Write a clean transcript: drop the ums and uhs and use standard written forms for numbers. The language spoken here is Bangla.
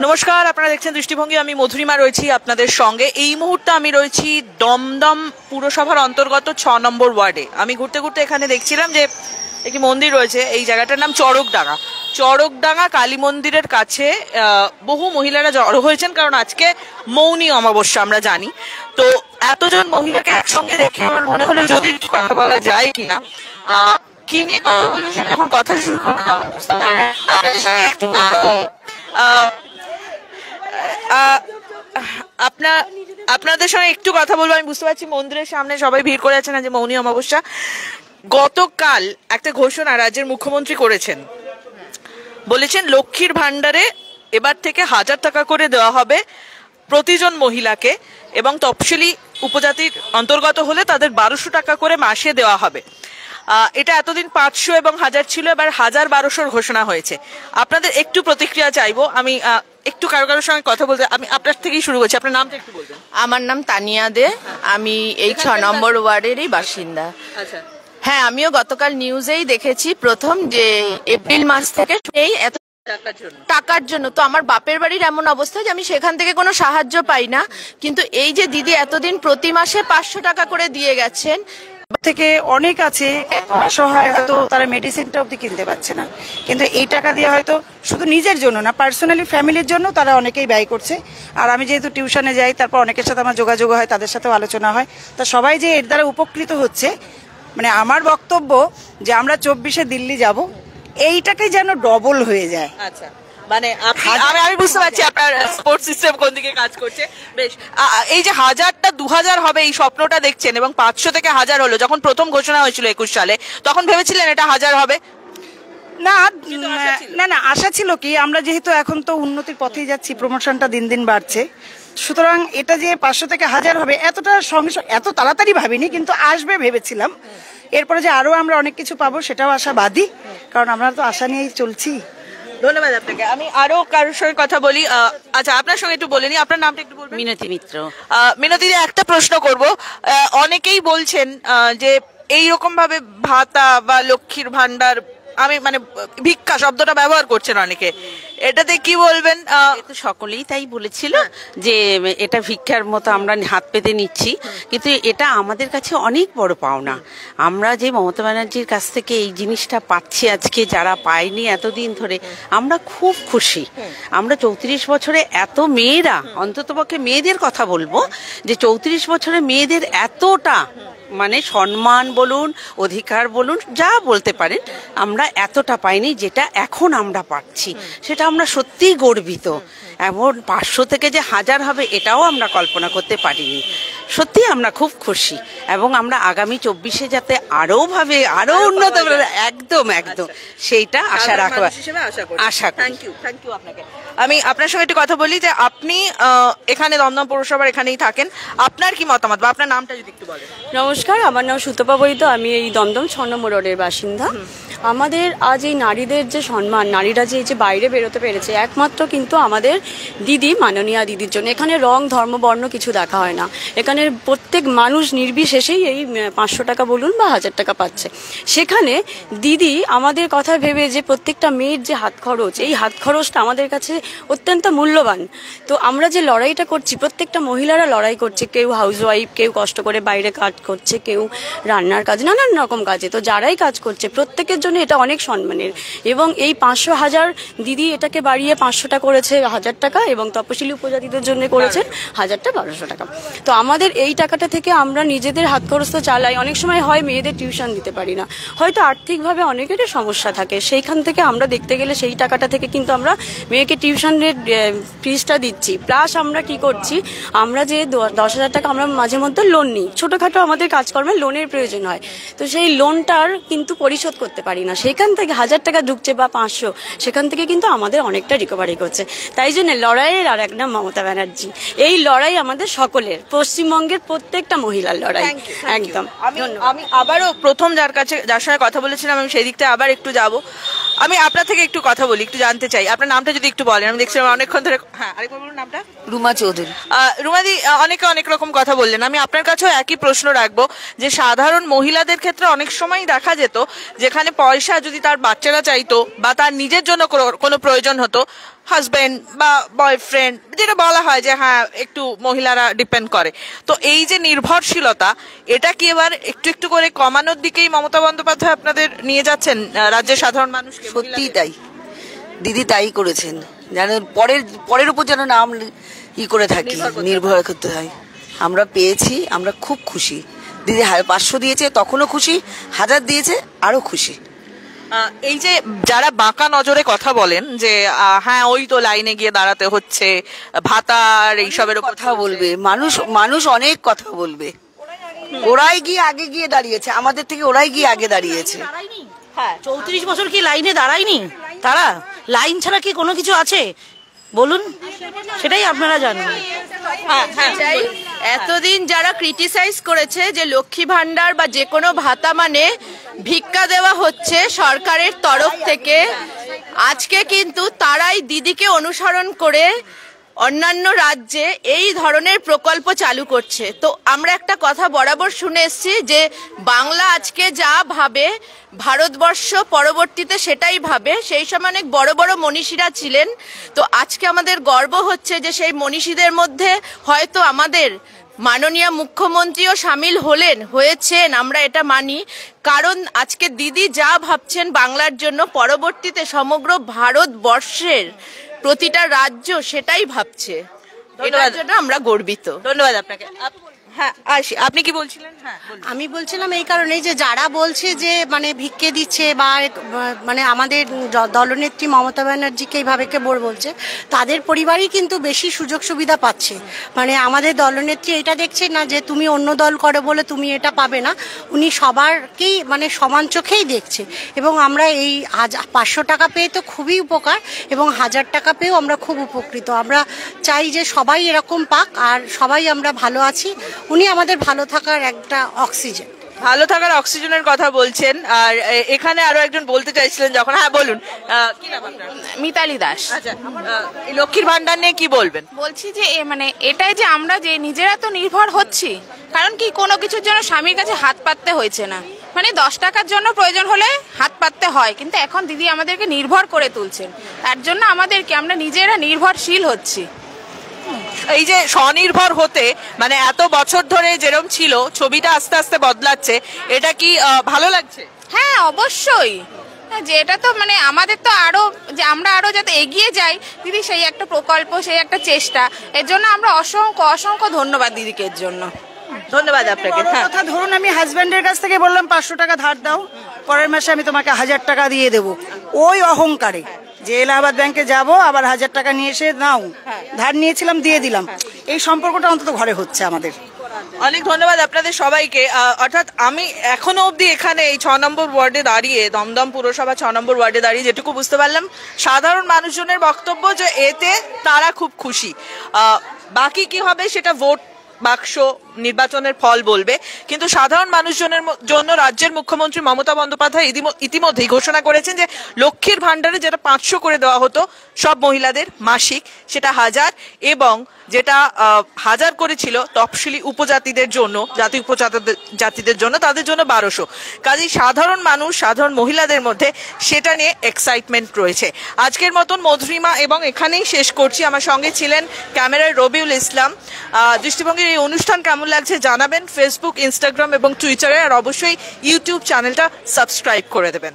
নমস্কার, আপনারা দেখছেন দৃষ্টিভঙ্গি। আমি মধুরিমা রয়েছি আপনাদের সঙ্গে। এই মুহূর্তে আমি রয়েছি দমদম পুরসভার অন্তর্গত ৬ নম্বর ওয়ার্ডে। আমি ঘুরতে ঘুরতে এখানে দেখছিলাম যে একটি মন্দির রয়েছে, এই জায়গাটার নাম চড়কডাঙ্গা। চড়কডাঙ্গা কালী মন্দিরের কাছে বহু মহিলারা জড়ো হয়েছেন, কারণ আজকে মৌনী অমাবস্যা আমরা জানি। তো এতজন মহিলাকে একসঙ্গে দেখে আমার মনে হলো যদি কথা বলা যায় কিনা। কি নিয়ে এখন কথা শুরু আপনাদের সঙ্গে একটু কথা বলবো। আমি বুঝতে পারছি মন্দিরের সামনে সবাই ভিড় করে আছেন, যে মৌনী অমাবস্যা। গতকাল একটা ঘোষণা রাজ্যের মুখ্যমন্ত্রী করেছেন, বলেছেন লক্ষ্মীর ভান্ডারে এবার থেকে 1000 টাকা করে দেওয়া হবে প্রতিজন মহিলাকে, এবং তফসিলি উপজাতির অন্তর্গত হলে তাদের 1200 টাকা করে মাসে দেওয়া হবে। এটা এতদিন 500 এবং 1000 ছিল, এবার 1000-1200 ঘোষণা হয়েছে। আপনাদের একটু প্রতিক্রিয়া চাইবো। আমি একটু কারোর সঙ্গে কথা বলতে, আমি আপনার থেকেই শুরু করছি। আপনার নামটা একটু বলবেন। আমার নাম তানিয়া দে, আমি এই 6 নম্বর ওয়ার্ডেরই বাসিন্দা। আচ্ছা, হ্যাঁ, আমিও গতকাল নিউজেই দেখেছি প্রথম যে এপ্রিল মাস থেকে এই এত টাকার জন্য। তো আমার বাপের বাড়ির এমন অবস্থা যে আমি সেখান থেকে কোনো সাহায্য পাই না, কিন্তু এই যে দিদি এতদিন প্রতি মাসে 500 টাকা করে দিয়ে গেছেন, থেকে অনেক আছে অসহায়, হয়তো তারা মেডিসিনটা অব্দি কিনতে পারছে না, কিন্তু এই টাকা দিয়ে হয়তো শুধু নিজের জন্য না, পার্সোনালি ফ্যামিলির জন্য তারা অনেকেই ব্যয় করছে। আর আমি যেহেতু টিউশনে যাই, তারপর অনেকের সাথে আমার যোগাযোগ হয়, তাদের সাথেও আলোচনা হয়, তা সবাই যে এর দ্বারা উপকৃত হচ্ছে। মানে আমার বক্তব্য যে আমরা 24-এ দিল্লি যাব, এইটাকেই যেন ডবল হয়ে যায়। আচ্ছা, মানে আমি বুঝতে পারছি আপনার স্পোর্টস সিস্টেম কোন দিকে কাজ করছে। বেশ, এই যে 1000টা 2000 হবে এই স্বপ্নটা দেখছেন, এবং 500 থেকে 1000 হলো। যখন প্রথম ঘোষণা হয়েছিল 21 সালে, তখন ভেবেছিলেন এটা 1000 হবে? না না না, আশা ছিল কি, আমরা যেহেতু এখন তো উন্নতির পথেই যাচ্ছি, প্রমোশনটা দিন দিন বাড়ছে, সুতরাং এটা যে 500 থেকে 1000 হবে এতটা এত তাড়াতাড়ি ভাবিনি, কিন্তু আসবে ভেবেছিলাম। এরপরে যে আরো আমরা অনেক কিছু পাবো সেটাও আশাবাদী, কারণ আমরা তো আশা নিয়েই চলছি। ধন্যবাদ আপনাকে। আমি আরো কারোর সঙ্গে কথা বলি। আচ্ছা, আপনার সঙ্গে একটু বলে নি, আপনার নামটা একটু বলবেন। মিনতি মিত্র। মিনতি, একটা প্রশ্ন করব। অনেকেই বলছেন যে এইরকম ভাবে ভাতা বা লক্ষ্মীর ভান্ডার, আমি মানে ভিক্ষা শব্দটা ব্যবহার করছেন অনেকে, এটাতে কি বলবেন? সকলেই তাই বলেছিল যে এটা ভিক্ষার মতো আমরা হাত পেতে নিচ্ছি, কিন্তু এটা আমাদের কাছে অনেক বড় পাওনা। আমরা যে মমতা ব্যানার্জির কাছ থেকে এই জিনিসটা পাচ্ছি আজকে, যারা পায়নি এতদিন ধরে, আমরা খুব খুশি। আমরা 34 বছরে এত মেয়েরা, অন্ততপক্ষে মেয়েদের কথা বলবো, যে 34 বছরে মেয়েদের এতটা মানে সম্মান বলুন, অধিকার বলুন, যা বলতে পারেন, আমরা এতটা পাইনি যেটা এখন আমরা পাচ্ছি। সেটা আমরা সত্যিই গর্বিত। এমন 500 থেকে যে 1000 হবে এটাও আমরা কল্পনা করতে পারিনি। সত্যি আমরা খুব খুশি, এবং আমরা আগামী 24-এ যাতে আরো ভাবে আরো উন্নত, একদম একদম সেইটা আশা রাখবো, আশা করি। থ্যাংক ইউ আপনাকে। আমি আপনার সঙ্গে একটু কথা বলি যে আপনি এখানে দমদম পৌরসভার এখানেই থাকেন, আপনার কি মতামত, বা আপনার নামটা যদি একটু বলেন। নমস্কার, আমার নাম সুতপা বৈদ্য, আমি এই দমদম 6 নম্বর রোডের বাসিন্দা। আমাদের আজ এই নারীদের যে সম্মান, নারীরা যে বাইরে বেরোতে পেরেছে, একমাত্র কিন্তু আমাদের দিদি, মাননীয়া দিদির জন্য। এখানে রং, ধর্ম, বর্ণ কিছু দেখা হয় না। এখানে প্রত্যেক মানুষ নির্বিশেষেই এই 500 টাকা বলুন বা 1000 টাকা পাচ্ছে। সেখানে দিদি আমাদের কথা ভেবে যে প্রত্যেকটা মেয়ের যে হাত খরচ, এই হাত খরচটা আমাদের কাছে অত্যন্ত মূল্যবান। তো আমরা যে লড়াইটা করছি, প্রত্যেকটা মহিলারা লড়াই করছে, কেউ হাউসওয়াইফ, কেউ কষ্ট করে বাইরে কাজ করছে, কেউ রান্নার কাজ, নানান রকম কাজে। তো যারাই কাজ করছে প্রত্যেকের জন্য এটা অনেক সম্মানের। এবং এই 500-1000 দিদি এটাকে বাড়িয়ে 500টা করেছে 1000 টাকা, এবং তপশিলি উপজাতিদের জন্য করেছেন 1000টা 1200 টাকা। তো আমাদের এই টাকাটা থেকে আমরা নিজেদের হাত খরচ তো চালাই। অনেক সময় হয় মেয়েদের টিউশন দিতে পারি না, হয়তো আর্থিকভাবে অনেকেরই সমস্যা থাকে, সেইখান থেকে আমরা দেখতে গেলে সেই টাকাটা থেকে কিন্তু আমরা মেয়েকে টিউশনের ফিসটা দিচ্ছি। প্লাস আমরা কি করছি, আমরা যে 10,000 টাকা আমরা মাঝে মধ্যে লোন নিই, ছোটোখাটো আমাদের কাজকর্মে লোনের প্রয়োজন হয়, তো সেই লোনটার কিন্তু পরিশোধ করতে পারি না। সেখান থেকে 1000 টাকা ঢুকছে বা 500, সেখান থেকে কিন্তু আমাদের অনেকটা রিকভারি করছে। তাই জন্য লড়াইয়ের আর এক নাম মমতা ব্যানার্জি। এই লড়াই আমাদের সকলের, পশ্চিমবঙ্গের প্রত্যেকটা মহিলার লড়াই। একদম। আমি আবারও প্রথম যার সঙ্গে কথা বলেছিলাম, আমি সেই দিকটা আবার একটু যাব। আমি আপনার থেকে একটু কথা বলি, একটু জানতে চাই আপনার নামটা যদি একটু বলেন। আমি দেখছিলাম অনেকক্ষণ ধরে। হ্যাঁ, আরেকবার বলুন নামটা। রুমা চৌধুরী। রুমাদি, অনেকে অনেক রকম কথা বললেন। আমি আপনার কাছেও একই প্রশ্ন রাখবো যে সাধারণ মহিলাদের ক্ষেত্রে অনেক সময় দেখা যেত যেখানে পয়সা যদি তার বাচ্চারা চাইতো বা তার নিজের জন্য কোনো প্রয়োজন হতো, হাজবেন্ড বা বয়ফ্রেন্ড, যেটা বলা হয় যে হ্যাঁ একটু মহিলারা ডিপেন্ড করে, তো এই যে নির্ভরশীলতা, এটা কি এবার একটু একটু করে কমানোর দিকেই মমতা বন্দ্যোপাধ্যায় আপনাদের নিয়ে যাচ্ছেন রাজ্যের সাধারণ মানুষ? সত্যিই তাই, দিদি তাই করেছেন। যেন পরের উপর যেন নাম করে থাকি, নির্ভর করতে হয়। আমরা পেয়েছি, আমরা খুব খুশি। দিদি 500 দিয়েছে তখনও খুশি, 1000 দিয়েছে আরো খুশি। এই যে যারা বাঁকা নজরে কথা বলেন যে হ্যাঁ ওই তো লাইনে গিয়ে দাঁড়াতে হচ্ছে, ভাতার এইসবের কথা বলবে মানুষ অনেক কথা বলবে। ওরাই গিয়ে আগে গিয়ে দাঁড়িয়েছে, আমাদের থেকে ওরাই গিয়ে আগে দাঁড়িয়েছে। 34 বছর কি লাইনে দাঁড়ায়নি তারা? লাইন ছাড়া কি কোনো কিছু আছে বলুন? সেটাই আপনারা জানেন। এতদিন যারা ক্রিটিসাইজ করেছে যে লক্ষ্মী ভান্ডার বা যে কোনো ভাতা মানে ভিক্ষা দেওয়া হচ্ছে সরকারের তরফ থেকে, আজকে কিন্তু তারাই দিদিকে অনুসরণ করে অন্যান্য রাজ্যে এই ধরনের প্রকল্প চালু করছে। তো আমরা একটা কথা বরাবর শুনে এসেছি যে বাংলা আজকে যা ভাবে ভারতবর্ষ পরবর্তীতে সেটাই ভাবে। সেই সময় অনেক বড় বড় মনীষীরা ছিলেন। তো আজকে আমাদের গর্ব হচ্ছে যে সেই মনীষীদের মধ্যে হয়তো আমাদের মাননীয় মুখ্যমন্ত্রীও সামিল হয়েছেন, আমরা এটা মানি। কারণ আজকে দিদি যা ভাবছেন বাংলার জন্য, পরবর্তীতে সমগ্র ভারতবর্ষের প্রতিটা রাজ্য সেটাই ভাবছে। এটার জন্য আমরা গর্বিত। ধন্যবাদ আপনাকে। হ্যাঁ আশি, আপনি কি বলছিলেন? হ্যাঁ, আমি বলছিলাম এই কারণেই যে যারা বলছে যে মানে ভিক্ষে দিচ্ছে বা মানে আমাদের দলনেত্রী মমতা ব্যানার্জিকে এইভাবে বলছে, তাদের পরিবারই কিন্তু বেশি সুযোগ সুবিধা পাচ্ছে। মানে আমাদের দলনেত্রী এটা দেখছে না যে তুমি অন্য দল করো বলে তুমি এটা পাবে না, উনি সবারকেই মানে সমান চোখেই দেখছে। এবং আমরা এই 500 টাকা পেয়ে তো খুবই উপকার, এবং 1000 টাকা পেয়েও আমরা খুব উপকৃত। আমরা চাই যে সবাই এরকম পাক, আর সবাই আমরা ভালো আছি। উনি আমাদের ভালো থাকার একটা অক্সিজেন। ভালো থাকার অক্সিজেনের কথা বলছেন। আর এখানে আরো একজন বলতে চাইছিলেন যখন, হ্যাঁ বলুন, কি নাম আপনার? মিতালি দাস। আচ্ছা, লক্ষ্মীর ভান্ডার নিয়ে কি বলবেন? বলছি যে মানে এটাই যে আমরা যে নিজেরা তো নির্ভর হচ্ছি, কারণ কি কোনো কিছুর জন্য স্বামীর কাছে হাত পাততে হয়েছে না। মানে 10 টাকার জন্য প্রয়োজন হলে হাত পাততে হয়, কিন্তু এখন দিদি আমাদেরকে নির্ভর করে তুলছেন। তার জন্য আমাদেরকে আমরা নিজেরা নির্ভরশীল হচ্ছি। এই যে স্বনির্ভর হতে মানে এত বছর ধরে যেরকম ছিল, ছবিটা আস্তে আস্তে বদলাচ্ছে, এটা কি ভালো লাগছে? হ্যাঁ অবশ্যই, যে এটা তো মানে আমাদের তো আরো যে আমরা আরো যাতে এগিয়ে যাই, দিদি সেই একটা প্রকল্প, সেই একটা চেষ্টা, এর জন্য আমরা অসংখ্য ধন্যবাদ দিদিকে এর জন্য। ধন্যবাদ আপনাকে। কথা ধরুন আমি হাজবেন্ডের কাছ থেকে বললাম 500 টাকা ধার দাও, পরের মাসে আমি তোমাকে 1000 টাকা দিয়ে দেবো, ওই অহংকারে যে এলাহাবাদ ব্যাংকে যাব আবার 1000 টাকা নিয়ে এসে নাও, ধার নিয়েছিলাম দিয়ে দিলাম, এই সম্পর্কটা অন্তত ঘরে হচ্ছে আমাদের। অনেক ধন্যবাদ আপনাদের সবাইকে। অর্থাৎ আমি এখনো অবধি এখানে এই 6 নম্বর ওয়ার্ডে দাঁড়িয়ে, দমদম পুরসভা 6 নম্বর ওয়ার্ডে দাঁড়িয়ে যেটুকু বুঝতে পারলাম, সাধারণ মানুষজনের বক্তব্য যে এতে তারা খুব খুশি। বাকি কি হবে সেটা ভোট বাক্স নির্বাচনের ফল বলবে, কিন্তু সাধারণ মানুষজনের জন্য রাজ্যের মুখ্যমন্ত্রী মমতা বন্দ্যোপাধ্যায় ইতিমধ্যেই ঘোষণা করেছেন যে লক্ষ্মীর ভান্ডারে যেটা 500 করে দেওয়া হতো সব মহিলাদের মাসিক, সেটা 1000, এবং যেটা 1000 করেছিল তফসিলি উপজাতিদের জন্য, জাতি উপজাতিদের জন্য, তাদের জন্য 1200। কাজেই সাধারণ মানুষ, সাধারণ মহিলাদের মধ্যে সেটা নিয়ে এক্সাইটমেন্ট রয়েছে। আজকের মতন মধুরিমা এবং এখানেই শেষ করছি। আমার সঙ্গে ছিলেন ক্যামেরায় রবিউল ইসলাম। দৃষ্টিভঙ্গির এই অনুষ্ঠান কেমন লাগছে জানাবেন ফেসবুক, ইনস্টাগ্রাম এবং টুইটারে, আর অবশ্যই ইউটিউব চ্যানেলটা সাবস্ক্রাইব করে দেবেন।